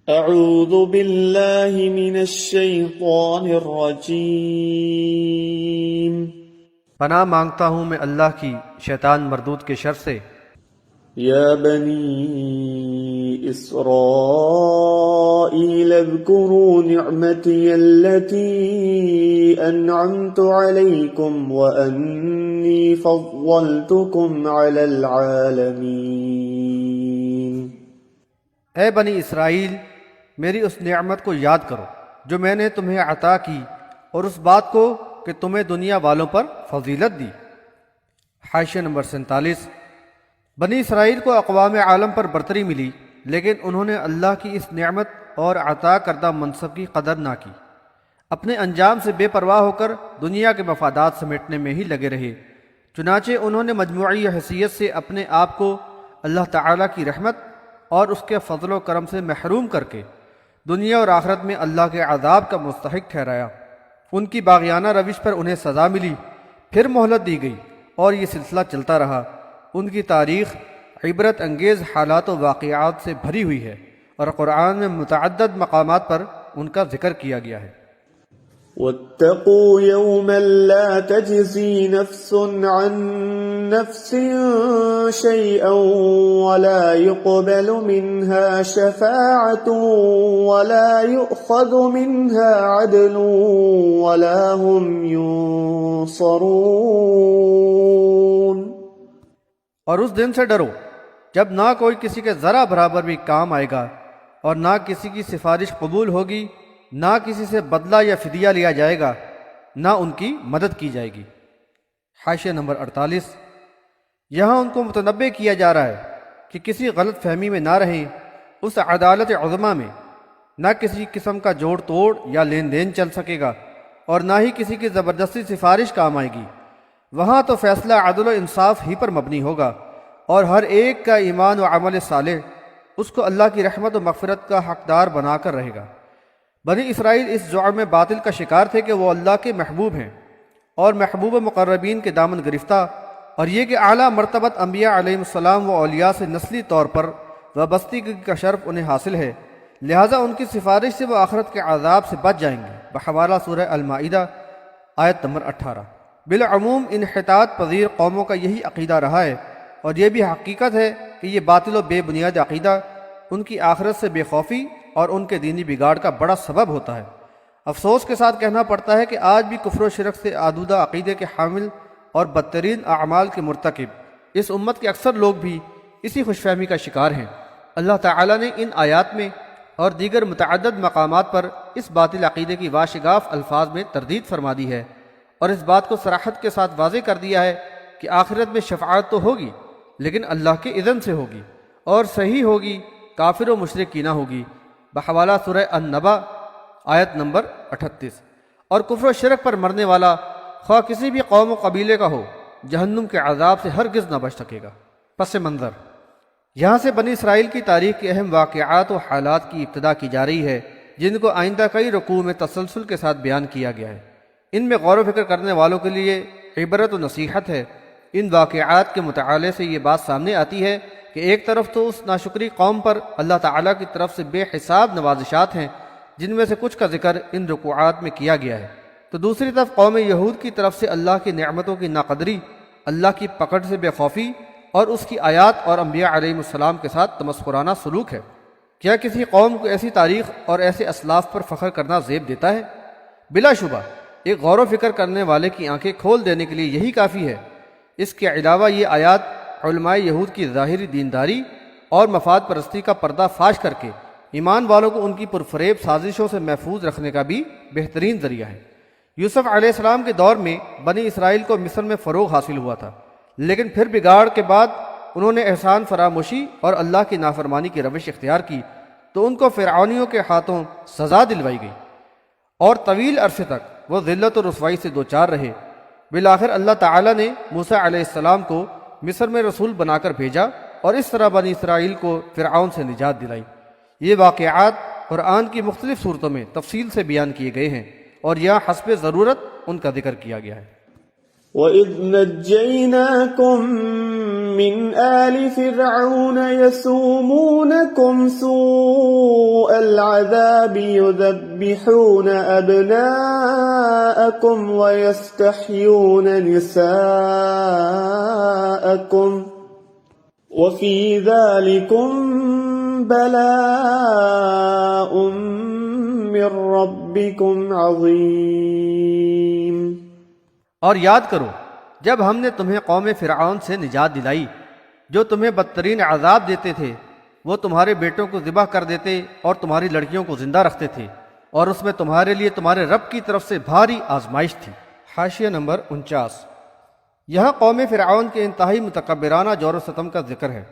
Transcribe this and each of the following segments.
اعوذ باللہ من الشیطان الرجیم۔ پناہ مانگتا ہوں میں اللہ کی شیطان مردود کے شر سے۔ یا بنی اسرائیل اذکروا نعمتی التي انعمت علیکم وانی فضلتکم علی العالمین۔ اے بنی اسرائیل، میری اس نعمت کو یاد کرو جو میں نے تمہیں عطا کی، اور اس بات کو کہ تمہیں دنیا والوں پر فضیلت دی۔ حاشیہ نمبر 47۔ بنی اسرائیل کو اقوام عالم پر برتری ملی، لیکن انہوں نے اللہ کی اس نعمت اور عطا کردہ منصب کی قدر نہ کی، اپنے انجام سے بے پرواہ ہو کر دنیا کے مفادات سمیٹنے میں ہی لگے رہے۔ چنانچہ انہوں نے مجموعی حیثیت سے اپنے آپ کو اللہ تعالیٰ کی رحمت اور اس کے فضل و کرم سے محروم کر کے دنیا اور آخرت میں اللہ کے عذاب کا مستحق ٹھہرایا۔ ان کی باغیانہ روش پر انہیں سزا ملی، پھر مہلت دی گئی، اور یہ سلسلہ چلتا رہا۔ ان کی تاریخ عبرت انگیز حالات و واقعات سے بھری ہوئی ہے، اور قرآن میں متعدد مقامات پر ان کا ذکر کیا گیا ہے۔ واتقوا يوما لا تجزي نفس عن نفس شيئا ولا يقبل منها شفاعة ولا يؤخذ منها عدل ولا هم ينصرون۔ اور اس دن سے ڈرو جب نہ کوئی کسی کے ذرا برابر بھی کام آئے گا، اور نہ کسی کی سفارش قبول ہوگی، نہ کسی سے بدلہ یا فدیہ لیا جائے گا، نہ ان کی مدد کی جائے گی۔ حاشیہ نمبر 48۔ یہاں ان کو متنبہ کیا جا رہا ہے کہ کسی غلط فہمی میں نہ رہیں۔ اس عدالت عظمیٰ میں نہ کسی قسم کا جوڑ توڑ یا لین دین چل سکے گا، اور نہ ہی کسی کی زبردستی سفارش کام آئے گی۔ وہاں تو فیصلہ عدل و انصاف ہی پر مبنی ہوگا، اور ہر ایک کا ایمان و عمل صالح اس کو اللہ کی رحمت و مغفرت کا حقدار بنا کر رہے گا۔ بنی اسرائیل اس زعم باطل کا شکار تھے کہ وہ اللہ کے محبوب ہیں اور محبوب مقربین کے دامن گرفتہ، اور یہ کہ اعلیٰ مرتبت انبیاء علیہم السلام و اولیاء سے نسلی طور پر وابستگی کا شرف انہیں حاصل ہے، لہٰذا ان کی سفارش سے وہ آخرت کے عذاب سے بچ جائیں گے، بحوالہ سورہ المائدہ آیت نمبر 18۔ بالعموم انحطاط پذیر قوموں کا یہی عقیدہ رہا ہے، اور یہ بھی حقیقت ہے کہ یہ باطل و بے بنیاد عقیدہ ان کی آخرت سے بے خوفی اور ان کے دینی بگاڑ کا بڑا سبب ہوتا ہے۔ افسوس کے ساتھ کہنا پڑتا ہے کہ آج بھی کفر و شرک سے آلودہ عقیدے کے حامل اور بدترین اعمال کے مرتکب اس امت کے اکثر لوگ بھی اسی خوش فہمی کا شکار ہیں۔ اللہ تعالیٰ نے ان آیات میں اور دیگر متعدد مقامات پر اس باطل عقیدے کی واشگاف الفاظ میں تردید فرما دی ہے، اور اس بات کو صراحت کے ساتھ واضح کر دیا ہے کہ آخرت میں شفاعت تو ہوگی، لیکن اللہ کے اذن سے ہوگی، اور صحیح ہوگی، کافر و مشرک کی نہ ہوگی، بحوالہ سورہ النبا آیت نمبر 38۔ اور کفر و شرک پر مرنے والا خواہ کسی بھی قوم و قبیلے کا ہو، جہنم کے عذاب سے ہرگز نہ بچ سکے گا۔ پس منظر یہاں سے بنی اسرائیل کی تاریخ کے اہم واقعات و حالات کی ابتدا کی جا رہی ہے، جن کو آئندہ کئی رکوع میں تسلسل کے ساتھ بیان کیا گیا ہے۔ ان میں غور و فکر کرنے والوں کے لیے عبرت و نصیحت ہے۔ ان واقعات کے مطالعے سے یہ بات سامنے آتی ہے کہ ایک طرف تو اس ناشکری قوم پر اللہ تعالیٰ کی طرف سے بے حساب نوازشات ہیں، جن میں سے کچھ کا ذکر ان رکوعات میں کیا گیا ہے، تو دوسری طرف قوم یہود کی طرف سے اللہ کی نعمتوں کی ناقدری، اللہ کی پکڑ سے بے خوفی، اور اس کی آیات اور انبیاء علیہ السلام کے ساتھ تمسخرانہ سلوک ہے۔ کیا کسی قوم کو ایسی تاریخ اور ایسے اسلاف پر فخر کرنا زیب دیتا ہے؟ بلا شبہ ایک غور و فکر کرنے والے کی آنکھیں کھول دینے کے لیے یہی کافی ہے۔ اس کے علاوہ یہ آیات علماء یہود کی ظاہری دینداری اور مفاد پرستی کا پردہ فاش کر کے ایمان والوں کو ان کی پرفریب سازشوں سے محفوظ رکھنے کا بھی بہترین ذریعہ ہے۔ یوسف علیہ السلام کے دور میں بنی اسرائیل کو مصر میں فروغ حاصل ہوا تھا، لیکن پھر بگاڑ کے بعد انہوں نے احسان فراموشی اور اللہ کی نافرمانی کی روش اختیار کی، تو ان کو فرعونیوں کے ہاتھوں سزا دلوائی گئی، اور طویل عرصے تک وہ ذلت و رسوائی سے دوچار رہے۔ بالآخر اللہ تعالیٰ نے موسیٰ علیہ السلام کو مصر میں رسول بنا کر بھیجا، اور اس طرح بنی اسرائیل کو فرعون سے نجات دلائی۔ یہ واقعات قرآن کی مختلف صورتوں میں تفصیل سے بیان کیے گئے ہیں، اور یہاں حسب ضرورت ان کا ذکر کیا گیا ہے۔ وَإِذْ نَجَّيْنَاكُمْ مِنْ آلِ فِرْعَوْنَ يَسُومُونَكُمْ سُوءَ الْعَذَابِ يُذَبِّحُونَ أَبْنَاءَكُمْ وَيَسْتَحْيُونَ نِسَاءَكُمْ وَفِي ذَلِكُمْ بَلَاءٌ مِّن رَّبِّكُمْ عَظِيمٌ۔ اور یاد کرو جب ہم نے تمہیں قوم فرعون سے نجات دلائی جو تمہیں بدترین عذاب دیتے تھے، وہ تمہارے بیٹوں کو ذبح کر دیتے اور تمہاری لڑکیوں کو زندہ رکھتے تھے، اور اس میں تمہارے لیے تمہارے رب کی طرف سے بھاری آزمائش تھی۔ حاشیہ نمبر 49۔ یہاں قوم فرعون کے انتہائی متکبرانہ جور و ستم کا ذکر ہے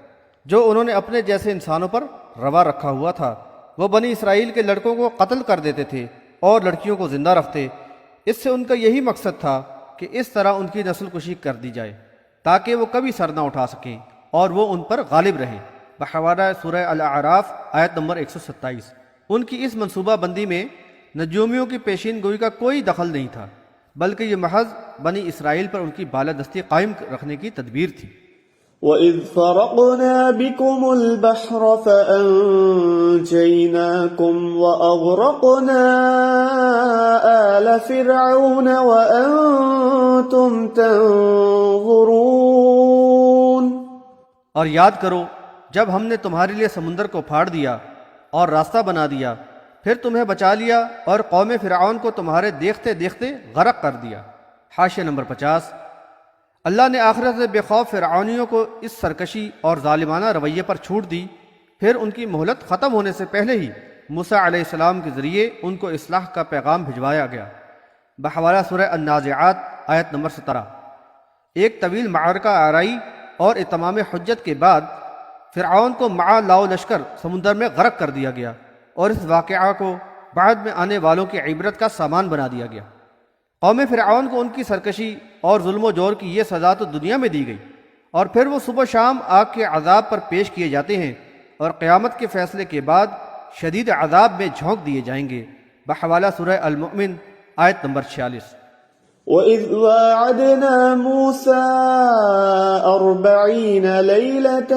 جو انہوں نے اپنے جیسے انسانوں پر روا رکھا ہوا تھا۔ وہ بنی اسرائیل کے لڑکوں کو قتل کر دیتے تھے اور لڑکیوں کو زندہ رکھتے۔ اس سے ان کا یہی مقصد تھا کہ اس طرح ان کی نسل کشی کر دی جائے تاکہ وہ کبھی سر نہ اٹھا سکیں اور وہ ان پر غالب رہیں۔ بحوالہ سورہ الاعراف آیت نمبر 127۔ ان کی اس منصوبہ بندی میں نجومیوں کی پیشین گوئی کا کوئی دخل نہیں تھا، بلکہ یہ محض بنی اسرائیل پر ان کی بالادستی قائم رکھنے کی تدبیر تھی۔ وَإِذْ فَرَقْنَا بِكُمُ الْبَحْرَ فَأَنْجَيْنَاكُمْ وَأَغْرَقْنَا آلَ فِرْعَوْنَ وَأَنْتُمْ تَنْظُرُونَ۔ اور یاد کرو جب ہم نے تمہارے لیے سمندر کو پھاڑ دیا اور راستہ بنا دیا، پھر تمہیں بچا لیا اور قوم فرعون کو تمہارے دیکھتے دیکھتے غرق کر دیا۔ حاشیہ نمبر 50۔ اللہ نے آخرت سے بے خوف فرعونیوں کو اس سرکشی اور ظالمانہ رویے پر چھوٹ دی، پھر ان کی مہلت ختم ہونے سے پہلے ہی موسیٰ علیہ السلام کے ذریعے ان کو اصلاح کا پیغام بھجوایا گیا۔ بحوالہ سورہ النازعات آیت نمبر 17۔ ایک طویل معرکہ آرائی اور اتمام حجت کے بعد فرعون کو مع لاؤ لشکر سمندر میں غرق کر دیا گیا، اور اس واقعہ کو بعد میں آنے والوں کی عبرت کا سامان بنا دیا گیا۔ قوم فرعون کو ان کی سرکشی اور ظلم و جور کی یہ سزا تو دنیا میں دی گئی، اور پھر وہ صبح شام آگ کے عذاب پر پیش کیے جاتے ہیں اور قیامت کے فیصلے کے بعد شدید عذاب میں جھونک دیے جائیں گے۔ بحوالہ سورہ المؤمن آیت نمبر 46۔ وَإِذْ وَاعَدْنَا مُوسَىٰ 40 لَيْلَةً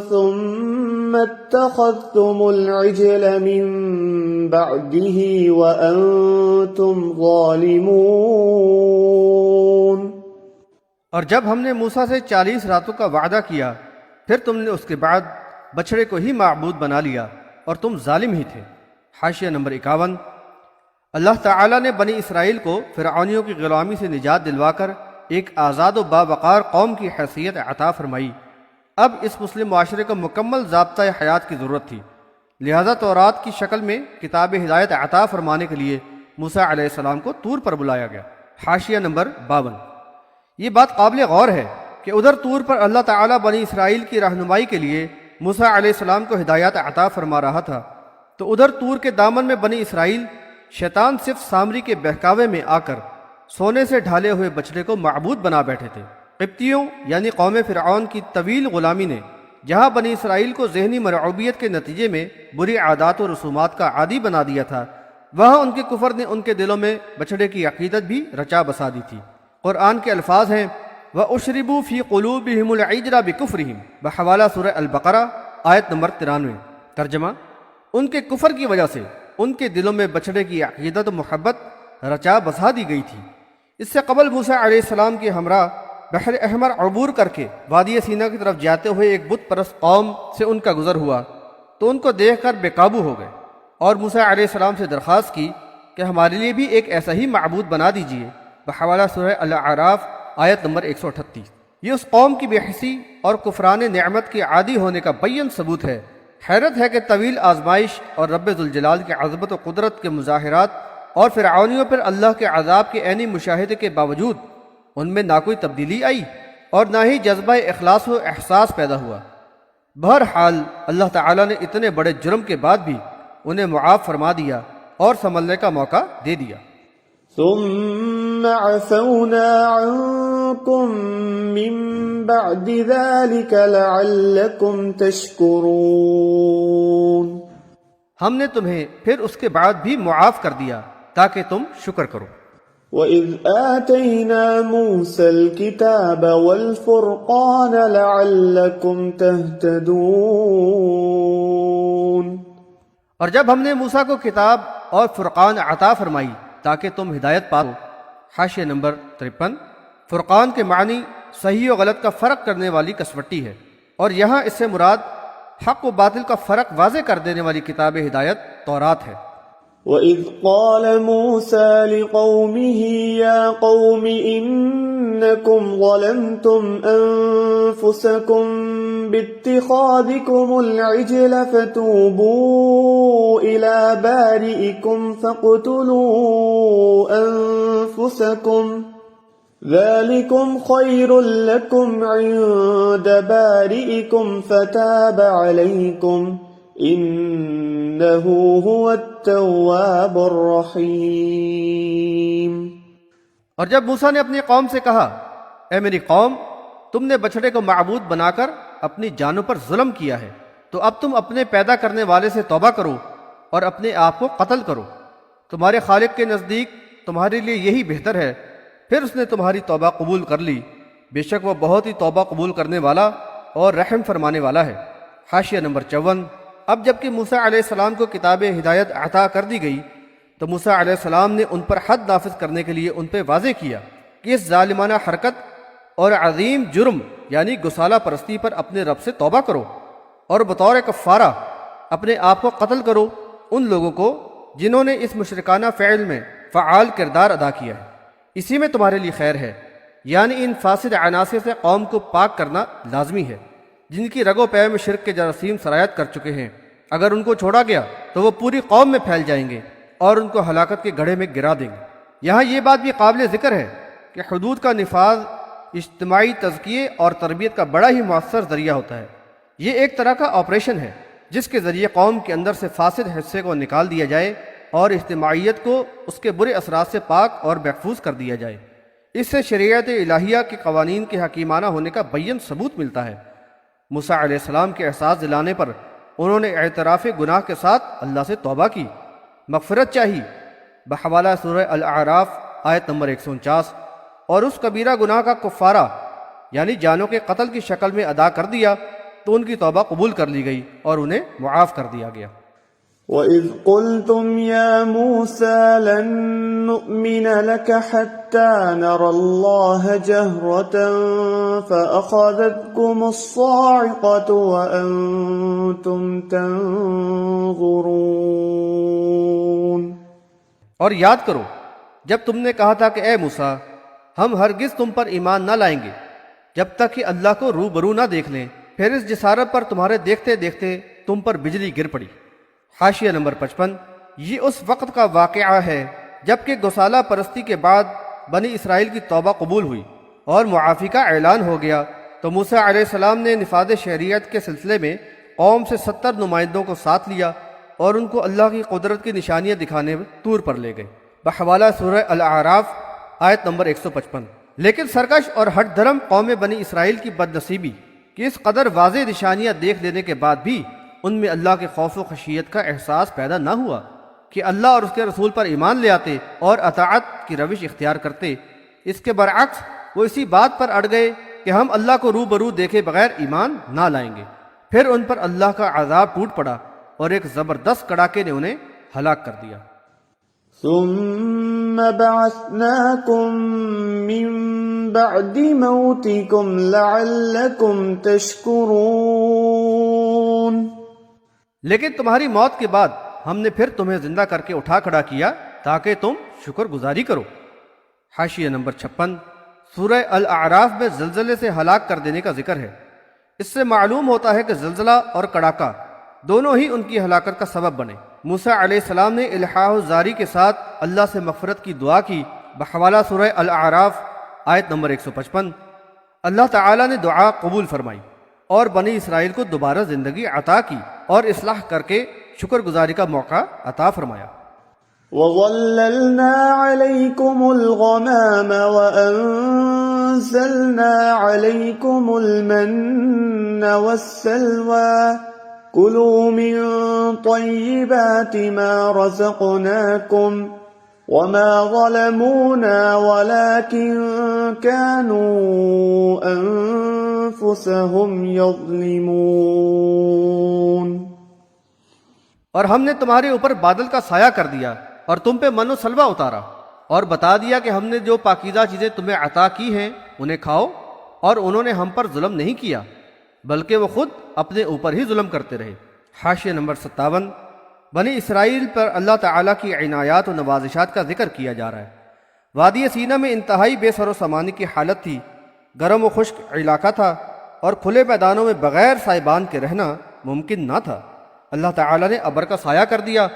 ثُمَّ اتَّخَذْتُمُ الْعِجْلَ مِن بَعْدِهِ وَأَنْتُمْ ظَالِمُونَ۔ اور جب ہم نے موسیٰ سے 40 راتوں کا وعدہ کیا، پھر تم نے اس کے بعد بچڑے کو ہی معبود بنا لیا اور تم ظالم ہی تھے۔ حاشیہ نمبر 51۔ اللہ تعالیٰ نے بنی اسرائیل کو فرعونیوں کی غلامی سے نجات دلوا کر ایک آزاد و باوقار قوم کی حیثیت عطا فرمائی۔ اب اس مسلم معاشرے کو مکمل ضابطۂ حیات کی ضرورت تھی، لہذا تورات کی شکل میں کتاب ہدایت عطا فرمانے کے لیے موسیٰ علیہ السلام کو طور پر بلایا گیا۔ حاشیہ نمبر 52۔ یہ بات قابل غور ہے کہ ادھر طور پر اللہ تعالیٰ بنی اسرائیل کی رہنمائی کے لیے موسیٰ علیہ السلام کو ہدایات عطا فرما رہا تھا، تو ادھر طور کے دامن میں بنی اسرائیل شیطان صرف سامری کے بہکاوے میں آ کر سونے سے ڈھالے ہوئے بچڑے کو معبود بنا بیٹھے تھے۔ قبطیوں یعنی قوم فرعون کی طویل غلامی نے جہاں بنی اسرائیل کو ذہنی مرعوبیت کے نتیجے میں بری عادات و رسومات کا عادی بنا دیا تھا، وہاں ان کے کفر نے ان کے دلوں میں بچڑے کی عقیدت بھی رچا بسا دی تھی۔ قرآن کے الفاظ ہیں وَأُشْرِبُوا فِي قُلُوبِهِمُ الْعِجْلَ بِكُفْرِهِمْ بحوالہ سورہ البقرہ آیت نمبر 93۔ ترجمہ: ان کے کفر کی وجہ سے ان کے دلوں میں بچڑے کی عقیدت و محبت رچا بسا دی گئی تھی۔ اس سے قبل موسیٰ علیہ السلام کے ہمراہ بحر احمر عبور کر کے وادی سینا کی طرف جاتے ہوئے ایک بت پرست قوم سے ان کا گزر ہوا تو ان کو دیکھ کر بے قابو ہو گئے اور موسیٰ علیہ السلام سے درخواست کی کہ ہمارے لیے بھی ایک ایسا ہی معبود بنا دیجیے۔ بحوالہ سورہ الاعراف آیت نمبر 138۔ یہ اس قوم کی بے حسی اور کفران نعمت کے عادی ہونے کا بیان ثبوت ہے۔ حیرت ہے کہ طویل آزمائش اور رب ذوالجلال کے عظمت و قدرت کے مظاہرات اور فرعونیوں پر اللہ کے عذاب کے عینی مشاہدے کے باوجود ان میں نہ کوئی تبدیلی آئی اور نہ ہی جذبہ اخلاص و احساس پیدا ہوا۔ بہرحال اللہ تعالیٰ نے اتنے بڑے جرم کے بعد بھی انہیں معاف فرما دیا اور سنبھلنے کا موقع دے دیا۔ ثم عفونا عنكم من بعد ذلك لعلكم تشكرون۔ ہم نے تمہیں پھر اس کے بعد بھی معاف کر دیا تاکہ تم شکر کرو۔ وَإِذْ آتَيْنَا مُوسَى الْكِتَابَ وَالْفُرْقَانَ لَعَلَّكُمْ تَهْتَدُونَ اور جب ہم نے موسیٰ کو کتاب اور فرقان عطا فرمائی تاکہ تم ہدایت پاؤ۔ حاشیہ نمبر 53۔ فرقان کے معنی صحیح و غلط کا فرق کرنے والی کسوٹی ہے، اور یہاں اس سے مراد حق و باطل کا فرق واضح کر دینے والی کتاب ہدایت تورات ہے۔ وَإِذْ قَالَ مُوسَى لِقَوْمِهِ يَا قَوْمِ إِنَّكُمْ ظَلَمْتُمْ أَنفُسَكُمْ بِاتِّخَاذِكُمُ الْعِجْلَ فَتُوبُوا إِلَى بَارِئِكُمْ فَاقْتُلُوا أَنفُسَكُمْ ذَلِكُمْ خَيْرٌ لَكُمْ عِندَ بَارِئِكُمْ فَتَابَ عَلَيْكُمْ إِنَّهُ هُوَ التَّوَّابُ الرَّحِيمُ۔ اور جب موسیٰ نے اپنی قوم سے کہا، اے میری قوم، تم نے بچھڑے کو معبود بنا کر اپنی جانوں پر ظلم کیا ہے، تو اب تم اپنے پیدا کرنے والے سے توبہ کرو اور اپنے آپ کو قتل کرو، تمہارے خالق کے نزدیک تمہارے لیے یہی بہتر ہے۔ پھر اس نے تمہاری توبہ قبول کر لی، بے شک وہ بہت ہی توبہ قبول کرنے والا اور رحم فرمانے والا ہے۔ حاشیہ نمبر 54۔ اب جب کہ موسیٰ علیہ السلام کو کتاب ہدایت عطا کر دی گئی تو موسیٰ علیہ السلام نے ان پر حد نافذ کرنے کے لیے ان پہ واضح کیا کہ اس ظالمانہ حرکت اور عظیم جرم یعنی گسالہ پرستی پر اپنے رب سے توبہ کرو، اور بطور کفارہ اپنے آپ کو قتل کرو ان لوگوں کو جنہوں نے اس مشرکانہ فعل میں فعال کردار ادا کیا ہے، اسی میں تمہارے لیے خیر ہے۔ یعنی ان فاسد عناصر سے قوم کو پاک کرنا لازمی ہے جن کی رگ و پے میں شرک کے جراثیم سرایت کر چکے ہیں۔ اگر ان کو چھوڑا گیا تو وہ پوری قوم میں پھیل جائیں گے اور ان کو ہلاکت کے گڑھے میں گرا دیں گے۔ یہاں یہ بات بھی قابل ذکر ہے کہ حدود کا نفاذ اجتماعی تزکیے اور تربیت کا بڑا ہی مؤثر ذریعہ ہوتا ہے۔ یہ ایک طرح کا آپریشن ہے جس کے ذریعے قوم کے اندر سے فاسد حصے کو نکال دیا جائے اور اجتماعیت کو اس کے برے اثرات سے پاک اور محفوظ کر دیا جائے۔ اس سے شریعت الہیہ کے قوانین کے حکیمانہ ہونے کا بیان ثبوت ملتا ہے۔ موسیٰ علیہ السلام کے احساس دلانے پر انہوں نے اعتراف گناہ کے ساتھ اللہ سے توبہ کی، مغفرت چاہی بحوالہ سورہ الاعراف آیت نمبر 149، اور اس کبیرہ گناہ کا کفارہ یعنی جانوں کے قتل کی شکل میں ادا کر دیا تو ان کی توبہ قبول کر لی گئی اور انہیں معاف کر دیا گیا۔ وَإِذْ قُلْتُمْ يَا مُوسَى لَن نُّؤْمِنَ لَكَ حَتَّى نَرَى اللَّهَ جَهْرَةً فَأَخَذَتْكُمُ الصَّاعِقَةُ وَأَنتُمْ تَنظُرُونَ۔ اور یاد کرو جب تم نے کہا تھا کہ اے موسیٰ، ہم ہرگز تم پر ایمان نہ لائیں گے جب تک کہ اللہ کو روبرو نہ دیکھ لیں، پھر اس جسارت پر تمہارے دیکھتے دیکھتے تم پر بجلی گر پڑی۔ حاشیہ نمبر 55۔ یہ اس وقت کا واقعہ ہے جب کہ گسالہ پرستی کے بعد بنی اسرائیل کی توبہ قبول ہوئی اور معافی کا اعلان ہو گیا تو موسیٰ علیہ السلام نے نفاذ شریعت کے سلسلے میں قوم سے 70 نمائندوں کو ساتھ لیا اور ان کو اللہ کی قدرت کی نشانیاں دکھانے طور پر لے گئے بحوالہ سورہ الاعراف آیت نمبر 155۔ لیکن سرکش اور ہٹ دھرم قوم بنی اسرائیل کی بد نصیبی کہ اس قدر واضح نشانیاں دیکھ لینے کے بعد بھی ان میں اللہ کے خوف و خشیت کا احساس پیدا نہ ہوا کہ اللہ اور اس کے رسول پر ایمان لے آتے اور اطاعت کی روش اختیار کرتے۔ اس کے برعکس وہ اسی بات پر اڑ گئے کہ ہم اللہ کو روبرو دیکھے بغیر ایمان نہ لائیں گے۔ پھر ان پر اللہ کا عذاب ٹوٹ پڑا اور ایک زبردست کڑاکے نے انہیں ہلاک کر دیا۔ ثم بعثناكم من بعد موتكم لعلكم تشكرون۔ لیکن تمہاری موت کے بعد ہم نے پھر تمہیں زندہ کر کے اٹھا کھڑا کیا تاکہ تم شکر گزاری کرو۔ حاشیہ نمبر 56۔ سورہ الاعراف میں زلزلے سے ہلاک کر دینے کا ذکر ہے۔ اس سے معلوم ہوتا ہے کہ زلزلہ اور کڑاکا دونوں ہی ان کی ہلاکت کا سبب بنے۔ موسیٰ علیہ السلام نے الحاح الزاری کے ساتھ اللہ سے مغفرت کی دعا کی بحوالہ سورہ الاعراف آیت نمبر 155۔ اللہ تعالیٰ نے دعا قبول فرمائی اور بنی اسرائیل کو دوبارہ زندگی عطا کی اور اصلاح کر کے شکر گزاری کا موقع عطا فرمایا۔ وَظَلَّلْنَا عَلَيْكُمُ الْغَمَامَ وَأَنزَلْنَا عَلَيْكُمُ الْمَنَّ وَالسَّلْوَىٰ كُلُوا مِن طَيِّبَاتِ مَا رَزَقْنَاكُمْ وما ظلمونا ولكن كانوا أنفسهم يظلمون۔ اور ہم نے تمہارے اوپر بادل کا سایہ کر دیا اور تم پہ من و سلوہ اتارا اور بتا دیا کہ ہم نے جو پاکیزہ چیزیں تمہیں عطا کی ہیں انہیں کھاؤ، اور انہوں نے ہم پر ظلم نہیں کیا بلکہ وہ خود اپنے اوپر ہی ظلم کرتے رہے۔ حاشیہ نمبر 57۔ بنی اسرائیل پر اللہ تعالیٰ کی عنایات و نوازشات کا ذکر کیا جا رہا ہے۔ وادی سینا میں انتہائی بے سر و سامانی کی حالت تھی، گرم و خشک علاقہ تھا اور کھلے میدانوں میں بغیر سائبان کے رہنا ممکن نہ تھا۔ اللہ تعالیٰ نے ابر کا سایہ کر دیا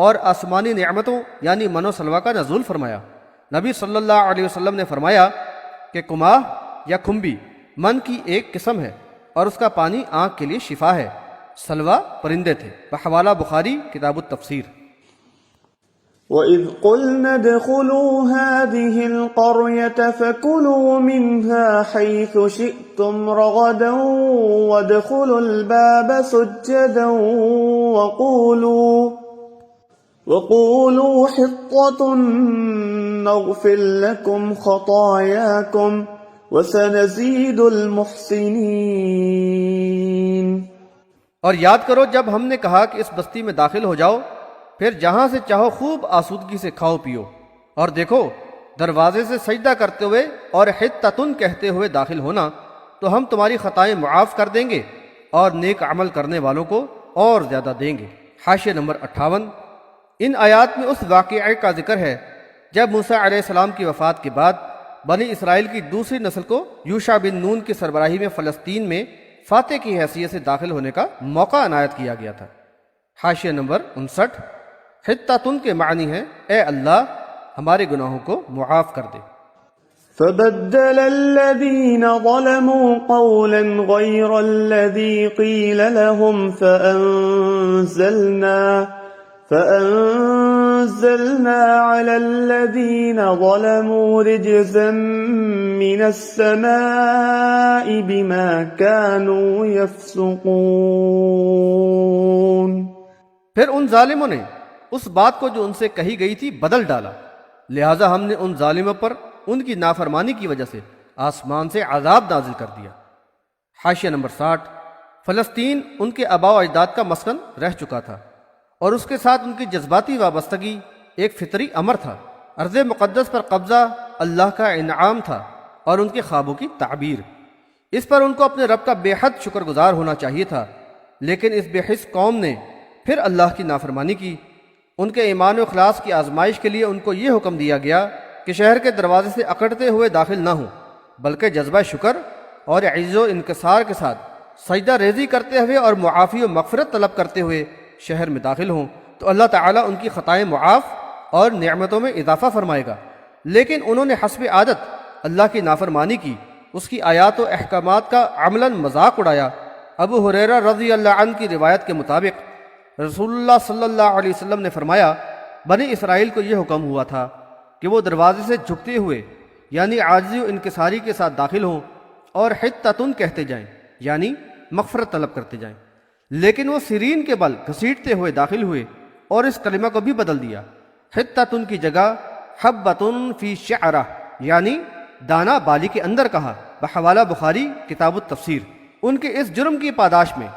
اور آسمانی نعمتوں یعنی من و سلوہ کا نزول فرمایا۔ نبی صلی اللہ علیہ وسلم نے فرمایا کہ کماہ یا کھمبی من کی ایک قسم ہے اور اس کا پانی آنکھ کے لیے شفا ہے۔ سلوہ پرندے تھے، بحوالہ بخاری کتاب التفسیر۔ وَإِذْ قُلْنَا ادْخُلُوا هَٰذِهِ الْقَرْيَةَ فَكُلُوا مِنْهَا حَيْثُ شِئْتُمْ رَغَدًا وَادْخُلُوا الْبَابَ سُجَّدًا وَقُولُوا حِطَّةٌ نَغْفِرْ لَكُمْ خَطَايَاكُمْ وَسَنَزِيدُ الْمُحْسِنِينَ۔ اور یاد کرو جب ہم نے کہا کہ اس بستی میں داخل ہو جاؤ، پھر جہاں سے چاہو خوب آسودگی سے کھاؤ پیو، اور دیکھو دروازے سے سجدہ کرتے ہوئے اور حطۃ کہتے ہوئے داخل ہونا تو ہم تمہاری خطائیں معاف کر دیں گے اور نیک عمل کرنے والوں کو اور زیادہ دیں گے۔ حاشیہ نمبر 58۔ ان آیات میں اس واقعے کا ذکر ہے جب موسیٰ علیہ السلام کی وفات کے بعد بنی اسرائیل کی دوسری نسل کو یوشع بن نون کی سربراہی میں فلسطین میں فاتح کی حیثیت سے داخل ہونے کا موقع عنایت کیا گیا تھا۔ حاشیہ نمبر 59۔ حطۃ کے معنی ہے اے اللہ ہمارے گناہوں کو معاف کر دے۔ فبدل الذين ظلموا قولا غير الذي قيل لهم فأنزلنا على الذين ظلموا رجزا من السماء بما كانوا يفسقون۔ پھر ان ظالموں نے اس بات کو جو ان سے کہی گئی تھی بدل ڈالا، لہٰذا ہم نے ان ظالموں پر ان کی نافرمانی کی وجہ سے آسمان سے عذاب نازل کر دیا۔ حاشیہ نمبر 60۔ فلسطین ان کے آباء و اجداد کا مسکن رہ چکا تھا اور اس کے ساتھ ان کی جذباتی وابستگی ایک فطری امر تھا۔ ارض مقدس پر قبضہ اللہ کا انعام تھا اور ان کے خوابوں کی تعبیر۔ اس پر ان کو اپنے رب کا بے حد شکر گزار ہونا چاہیے تھا، لیکن اس بے حس قوم نے پھر اللہ کی نافرمانی کی۔ ان کے ایمان و اخلاص کی آزمائش کے لیے ان کو یہ حکم دیا گیا کہ شہر کے دروازے سے اکڑتے ہوئے داخل نہ ہوں، بلکہ جذبہ شکر اور عجز و انکسار کے ساتھ سجدہ ریزی کرتے ہوئے اور معافی و مغفرت طلب کرتے ہوئے شہر میں داخل ہوں، تو اللہ تعالیٰ ان کی خطائیں معاف اور نعمتوں میں اضافہ فرمائے گا۔ لیکن انہوں نے حسب عادت اللہ کی نافرمانی کی، اس کی آیات و احکامات کا عملاً مذاق اڑایا۔ ابو ہریرہ رضی اللہ عنہ کی روایت کے مطابق رسول اللہ صلی اللہ علیہ وسلم نے فرمایا بنی اسرائیل کو یہ حکم ہوا تھا کہ وہ دروازے سے جھکتے ہوئے یعنی عاجزی و انکساری کے ساتھ داخل ہوں اور حطۃ کہتے جائیں یعنی مغفرت طلب کرتے جائیں، لیکن وہ سرین کے بل گھسیٹتے ہوئے داخل ہوئے اور اس کلمہ کو بھی بدل دیا۔ حطۃ کی جگہ حبۃ فی شعرہ یعنی دانہ بالی کے اندر کہا، بحوالہ بخاری کتاب التفسیر۔ ان کے اس جرم کی پاداش میں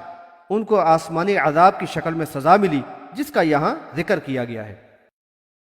ان کو آسمانی عذاب کی شکل میں سزا ملی جس کا یہاں ذکر کیا گیا ہے۔